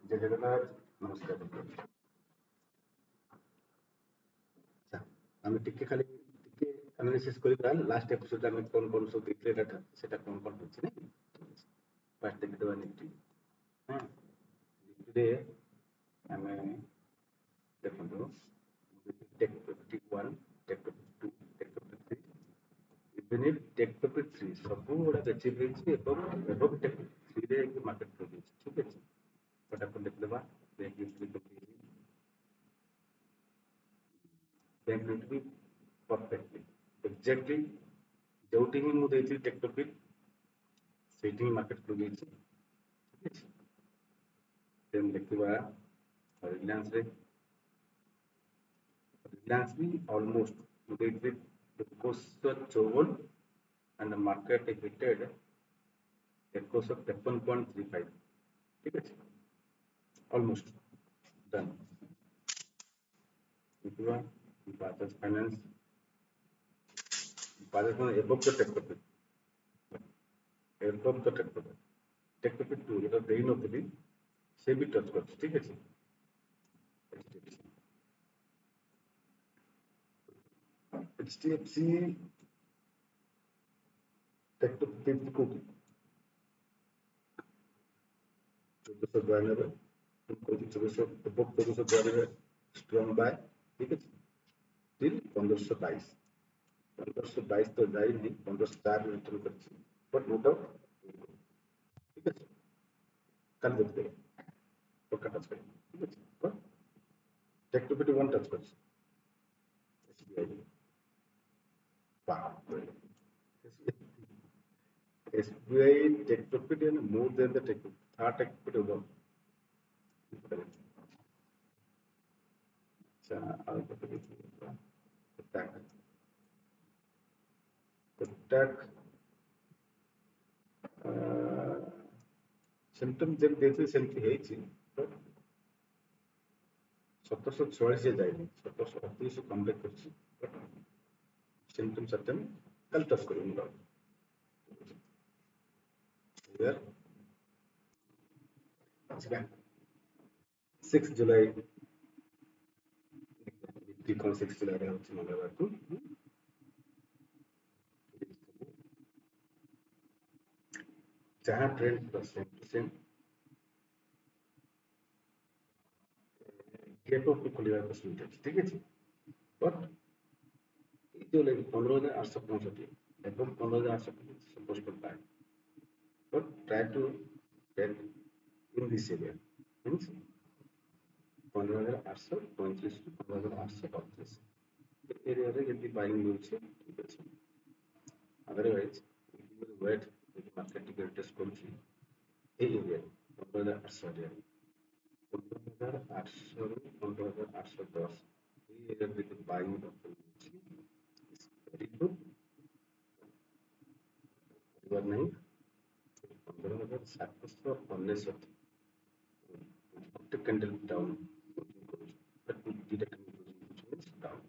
जय जगन्नाथ नमस्कार। अच्छा ଆମେ ଟିକେ ଖାଲି ଟିକେ analysis କରିବା last episode ଆମେ କଣ ସବୁ ଦେଖିଲେ data ସେଟା କଣ ହେଇଛି ନାଇଁ first ଦେଖିଦେବା Nifty ହଁ Nifty ରେ ଆମେ ଦେଖନ୍ତୁ Tech 51 Tech 52 Tech 53 even if Tech 53 ସବୁ ଗୁଡା achieve ହେଇଛି ଏବଂ Tech 3 ରେ ମାର୍କେଟ କ୍ଲୋଜ ହେଇଛି ଠିକ ଅଛି ଫଟାଫଟ ଦେଖିଦେବା Bank Nifty Bank Nifty perfectly exactly जोटी ही ମୁଁ ଦେଇଥିଲି Tech Topic ସେଇଠି ହିଁ ମାର୍କେଟ କ୍ଲୋଜ ହେଇଛି ଠିକ ଅଛି ଦେନ୍ ଦେଖିବା ରିଲାଏନ୍ସ ବି almost ମୁଁ ଦେଇଥିଲି 2154 and the market hitted 2153.35 ठीक है almost done देखिए Bajaj Finance above the Tech Topic above the Tech Topic Tech Topic 2 যেটা দেই নଥିଲି ସେ ବି ଟଚ୍ କରୁଛି ଠିକ ଅଛି HDFC Tech Topic କୋଉଠି 1492 above 1492 strong buy ठीक है till 1522 1522 तो जाइए 1504 रिटर्न करছি बट नो डाउट ठीक है कल देखते हैं पक्का टच करेंगे ठीक है तो टेक टू 1 टच करছি SBI बाप रे SBI take two more than the take third take two 1 अच्छा और देखिए Kotak सिम्पटम जब देखते सेमती ହେଇଛି बट 1744 जाएगी 1738 कमबैक करছি बट सिम्पटम सटन कल टच करूंगा यार अच्छा 6 जुलाई देखो 6 जुलाई रे होची मंगलवार को जहां trend plus same gate off खुलिवा परसेंटेज ठीक है बट ये जो लेकिन 15865 एवं 15865 सपोज करता है but try to get in this area means 15835 to 15835 area रे यदि बाइंग मिलছে ঠিক আছে otherwise if you will wait যদি মার্কেট টিকে টেস্ট করছি এই এরিয়া 15800 এরিয়া 15800 ରୁ 15810 এই এরিয়া রে বাইং মিলছে very good এবার নাই 15799 candle down but we did a conclusion it's down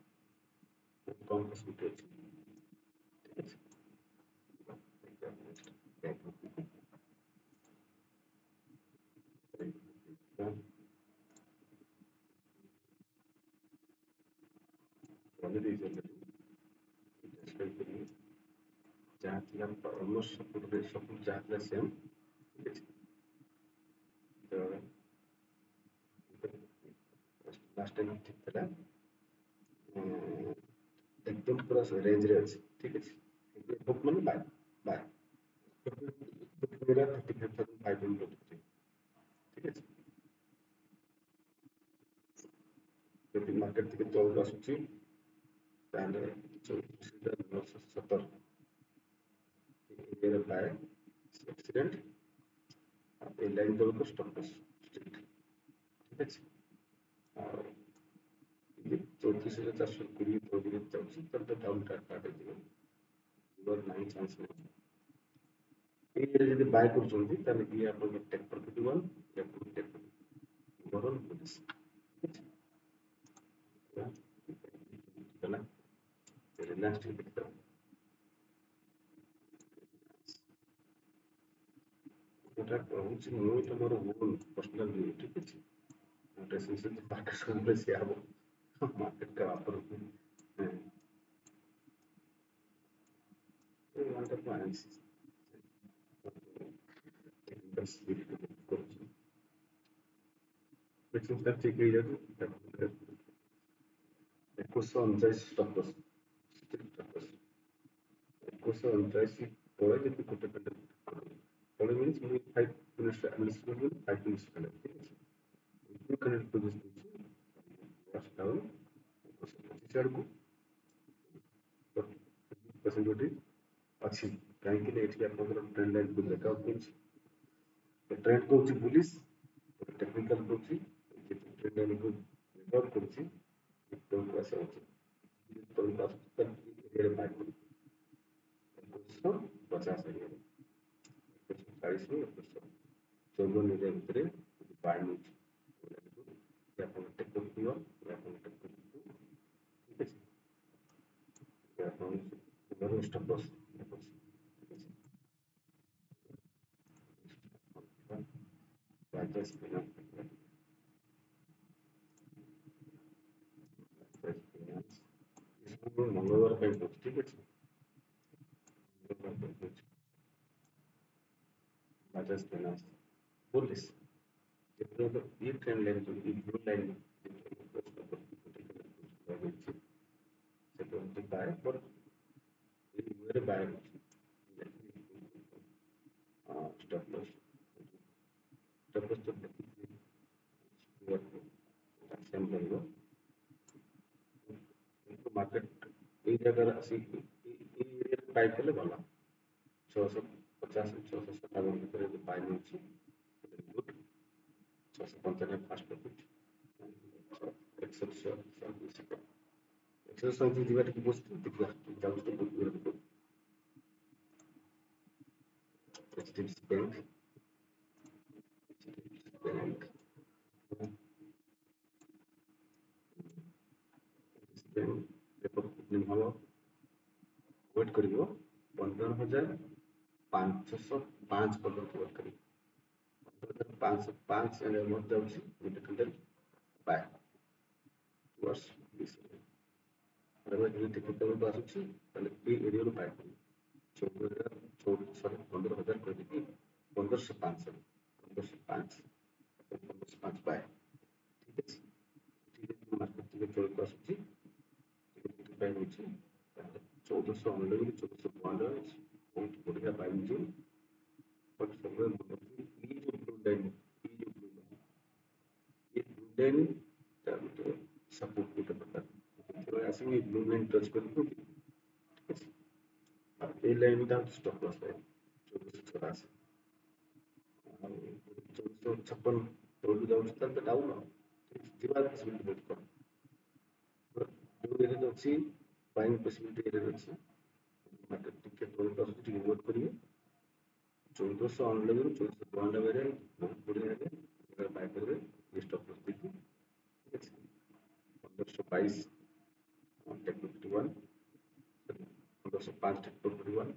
come percentage already is already जहाँ थी हम almost support जहाँ थी same तो last time ठीक था एकदम पूरा रेंज रे अछि ठीक है बुक मन बाय बाय बुक मेरा 35500 ठीक है যদি মার্কেট থেকে জল আসুଛି তাহলে 34,970 এর বাय एक्सीडेंट এই লাইন তলକୁ স্টপ লস ঠিক আছে আর 34,420 প্রবলেম যাচ্ছে তাহলে ডাউন টার্গেট ହେଇଯିବ वर नहीं चांस नहीं ये যদি বাই করଛନ୍ତି তাহলে কি আপনাদের টেক প্রফিট 1 या ফুল টেক ওভারঅল পুলিশ है ना रिलायंस की दिखता है এটা হচ্ছে মূলত আমার ওন পার্সোনাল ভিউ, ঠিক আছে? একটা এসেন্সিয়াল যে মার্কেট সম্বন্ধে শেয়ার मार्केट का ऑफर वाटर फाइनेंस बेसिकली ठीक है यार 2149 स्टॉक लॉस 2149 পরে যদি করতে পারেন পরে মিন্স আমি 5 মিনিটস অ্যানালিসিস করব 5 মিনিটস কানেক্ট, ঠিক আছে? you connect to this picture watch down ଆଡ଼କୁ ପରସେଣ୍ଟେଜ ଅଛି କାହିଁକି ନା ଏଠି ଆପଣଙ୍କର ଟ୍ରେଣ୍ଡ ଲାଇନକୁ ବ୍ରେକଆଉଟ୍ କରୁଛି, ट्रेंड को बुलिश टेक्निकल को ट्रेंड लाइन को ब्रेकआउट करछि तळକୁ ଆସି ଅଛି ତଳକୁ ଆସୁଛି ତାର ଏରିଆରେ ବାଇ କରୁ 2150 ଏରିଆରେ 2140 ରୁ 2154 ଏରିଆ ଭିତରେ ବାଇ ନେଉଛି ଆପଣ ଟେକ୍ କରିବ ଆପଣ ଟେକ୍ କରିବ, ଠିକ ଅଛି? ଆପଣ ମୋର ଷ୍ଟପ୍ ଲସ୍ Bajaj Finance इसको मंगलवार का ही, ठीक है? Bajaj Finance bullish तो ये ट्रेंड लाइन जो ये ब्लू लाइन से बाय और ये मेरे बाय स्टॉप लॉस तो सेम करियो मार्केट এই জায়গার আসি এই এরিয়ার বাই করলে ভালো 650 657 ভিতরে যে বাই নিচ্ছি গুড 655 ফার্স্ট প্রফিট এক্সেল ଯିବା ଟିକେ ବସିଛୁ ଦେଖିବା ଯାଉଛି ତ ବହୁତ ଦୂର ଦେଖ HDFC Bank ଭଲ ୱେଟ୍ କରିବ 15,505 ପର୍ଯ୍ୟନ୍ତ ୱେଟ୍ କରିବ 15,505 ଏରିଆ ଯାଉଛି ଗୋଟେ କ୍ୱିଣ୍ଟାଲ ବାय वर्ष अगर ये टेक्निकल को आସୁଛି ତାହେଲେ ଏ ଏରିଆରୁ ବାୟ କରିବ 15,000 କରିକି 1505 1505 ବାୟ, ଠିକ ଅଛି? ଠିକ ଅଛି ମାର୍କେଟ ଟିକେ ତଳକୁ ଆସୁଛି ଟିକେ ବାୟ ହେଉଛି 1499 1492 ବହୁତ ବଢିଆ ବାୟ ହେଉଛି ବଟ୍ ସବୁବେଳେ ମନେ ରଖିବେ ये जो ब्लू लाइन ତା ଭିତରେ सपोर्ट ଗୋଟେ ପ୍ରକାର ଯେତେବେଳେ ଆସିକି ବ୍ଲୁ ଲାଇନ୍ ଟଚ୍ କରିବ, ଠିକ ଅଛି? ଆଉ ଏଇ ଲାଇନଟା ହେଉଛି ଷ୍ଟପ୍ ଲସ୍ ଲାଇନ୍ 1484 ଆଉ 1456 ତଳକୁ ଯାଉଛି ତାହେଲେ ତ ଡାଉନ୍ ଆଉ ଯିବାର ପସିବିଲିଟି ବହୁତ କମ୍ ଯୋଉ ଏରିଆରେ ଅଛି ବାଇଂ ପସିବିଲିଟି ଏରିଆରେ ଅଛି ମାର୍କେଟ ଟିକେ ତଳକୁ ଆସୁଛି ଟିକେ ୱେଟ୍ କରିବେ 1499 ରୁ 1492 ଏରିଆ ବହୁତ ବଢିଆ ଏରିଆ ବାଇ କରିବେ ଷ୍ଟପ୍ ଲସ୍ ଦେଇକି, ଠିକ ଅଛି? 1522 टेक 51 1505 टेक 51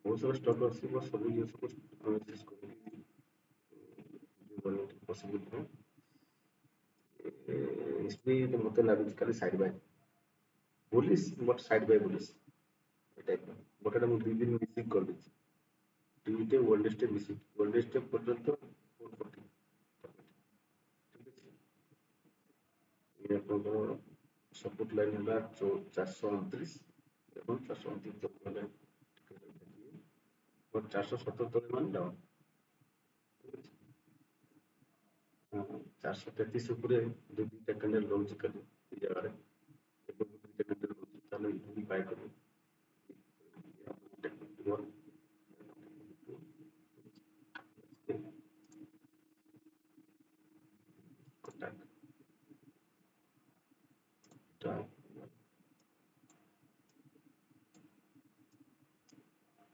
बहुत सारा स्टॉक लॉस को सब जिनिस को एनालिसिस करके जो पॉसिबल है इसमें तो मतलब लाଗୁଛି ଖାଲି sideways bullish but sideways bullish ଏ ଟାଇପ୍ ର ଗୋଟେ ମୁଁ 2 ଦିନ ମିସିଂ କରିଦେଇଛି ଦୁଇଟା ୱାର୍ଲଡ ଷ୍ଟେପ୍ ମିସିଂ ୱାର୍ଲଡ ଷ୍ଟେପ୍ ପର୍ଯ୍ୟନ୍ତ 440, ଠିକ ଅଛି? ये ଆପଣଙ୍କର ସପୋର୍ଟ ଲାଇନ୍ ହେଲା 429 ଏବଂ 429 ତକ ଗଲେ और 477 मान डाउन, ठीक ଅଛି? 433 ଉପରେ ଯଦି ଦୁଇଟା କ୍ୟାଣ୍ଡେଲ ରହୁଛି କାଲି ଏ ଜାଗାରେ ଏବଂ ଦୁଇଟା କ୍ୟାଣ୍ଡେଲ ରହୁଛି ତାହେଲେ ଏଇଠୁ ବି ବାଇ କରିବେ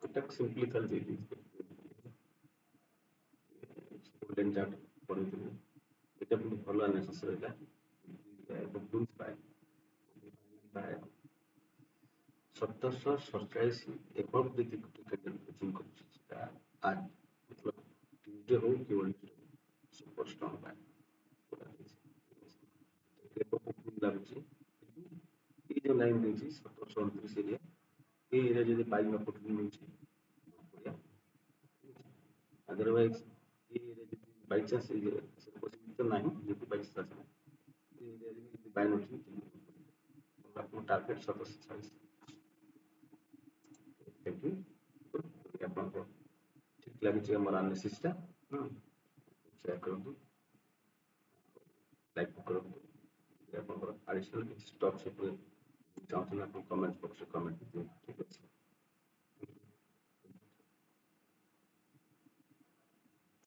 Kotak simply कर देती गोल्डन चार्ट पढ़िଥିଲି এটা ବହୁତ ଭଲ ଆନାଲିସିସ୍ ରହିଲା ବୁଲିଶ ବାୟ 1747 एबव देखिए कैंडिडेट कोचिंग करता आज मतलब ट्यूजडे हो कि वेडनेसडे सुपर स्ट्रांग बाय पूरा देखिए एबव ओपनिंग लाଗୁଛି ये जो लाइन देखिए 1729 एरिया ये एरिया जब 22 में ओपनिंग मिलଛି बढ़िया अदरवाइज ये एरिया जब बाय चांस ये पॉसिबल तो नहीं ये बाय चांस ये एरिया जब बाय होती आपको टारगेट 1740 थैंक यू ଆପଣଙ୍କ ଠିକ ଲାଗୁଛି ଆମର ଆନାଲିସିସଟା ସେୟାର କରନ୍ତୁ ଲାଇକ୍ କରନ୍ତୁ ଆପଣଙ୍କର ଆଡିସନାଲ କିଛି ଷ୍ଟକ୍ସ ଉପରେ ଚାହୁଁଛନ୍ତି ଆପଣ କମେଣ୍ଟ ବକ୍ସରେ କମେଣ୍ଟ ଦିଅନ୍ତୁ ଠିକ ଅଛି